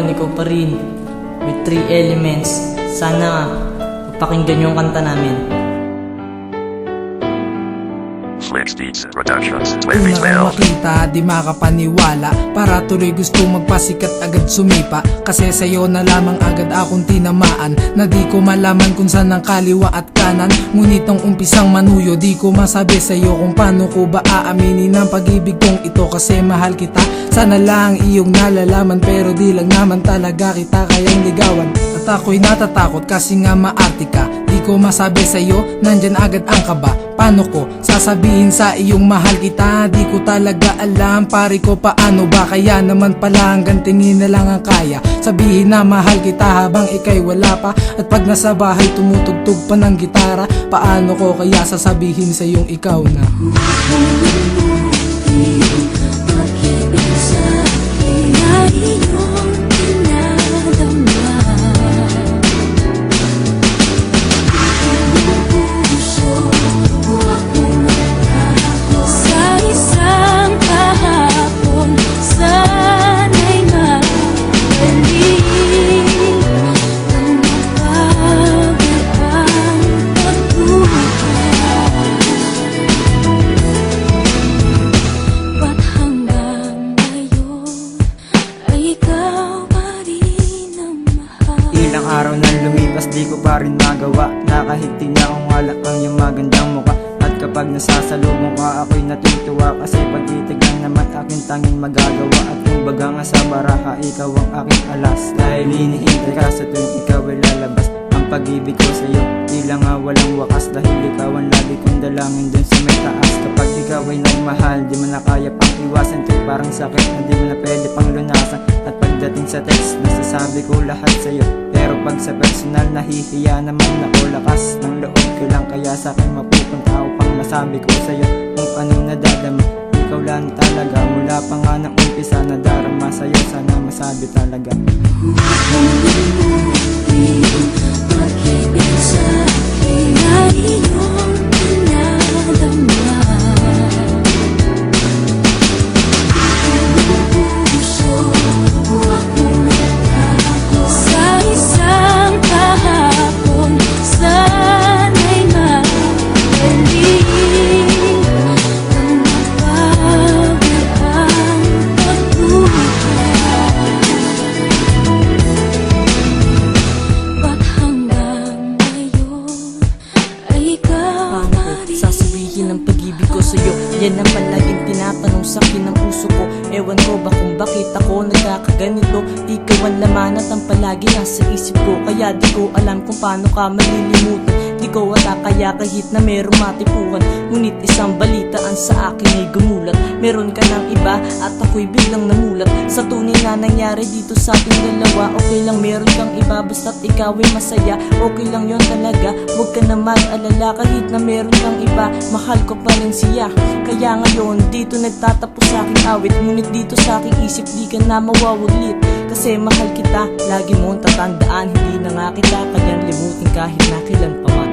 ngayon, ikaw pa rin. With 3 elements. Sana mapakinggan yung kanta namin. Flex Beats Productions Una kang 2012. makita, di makapaniwala. Para tuloy gusto magpasikat agad sumipa. Kasi sa'yo na lamang agad akong tinamaan. Na di ko malaman kung saan ang kaliwa at kanan. Ngunit ang umpisang manuyo, di ko masabi sa'yo kung paano ko ba aaminin ang pag-ibig kong ito. Kasi mahal kita, sana lang iyong nalalaman. Pero di lang naman talaga kita kayang ligawan. At ako'y natatakot kasi nga maarte ka. Di ko masabi sa'yo, nandyan agad ang kaba. Paano ko sasabihin sa iyong mahal kita? Di ko talaga alam, pare ko paano ba? Kaya naman pala hanggang tingin na lang ang kaya. Sabihin na mahal kita habang ika'y wala pa. At pag nasa bahay tumutugtog pa ng gitara. Paano ko kaya sasabihin sa iyong ikaw na ilang araw na lumipas, di ko pa rin magawa. Nakahigti na kung wala ang iyong magandang mukha. At kapag nasasalubong ka, ako'y natutuwa. Kasi pag-ibig lang naman aking tanging magagawa. At kumbaga nga sa baraha, ikaw ang aking alas. Dahil hinihintay ka sa tuwing ikaw ay lalabas. Ang pag-ibig ko sa'yo, tila nga walang wakas. Dahil ikaw ang lagi kong dalangin dun sa may taas. Kapag ikaw ay nagmahal, di mo na kaya pang iwasan. Ito'y parang sakit na di mo na pwede pang lunasan. At pagdating sa text, nasasabi ko lahat sa'yo. Pero pag sa personal, nahihiya naman ako. Lakas ng loob ko lang, kaya sa'kin mapupunta ako pang masabi ko sa'yo kung anong nadadama. Ikaw lang talaga, mula pa nga ng umpisa, nadarama sa'yo, sana masabi talaga. Sasabihin ang pag-ibig ko sa'yo, yan ang palaging tinatanong sa'kin ng puso ko. Ewan ko ba kung bakit ako nagkakaganito. Ikaw ang laman at ang palagi nasa isip ko. Kaya di ko alam kung paano ka malilimutan. Di ko wala kaya kahit na merong matipuhan. Ngunit isang balitaan sa akin ay gumulat. Meron ka ng iba at ako'y biglang namulat. Sa tunay na nangyari dito sa ating dalawa. Okay lang meron kang iba basta't ikaw ay masaya. Okay lang yon talaga, huwag ka na mag-alala. Kahit na meron kang iba, mahal ko pa rin siya. Kaya ngayon dito nagtatapos sa aking awit. Ngunit dito sa aking isip di ka na mawawaglit. Kasi mahal kita, lagi mong tatandaan. Hindi na nga kita kanyang limutin kahit na kailan pa man.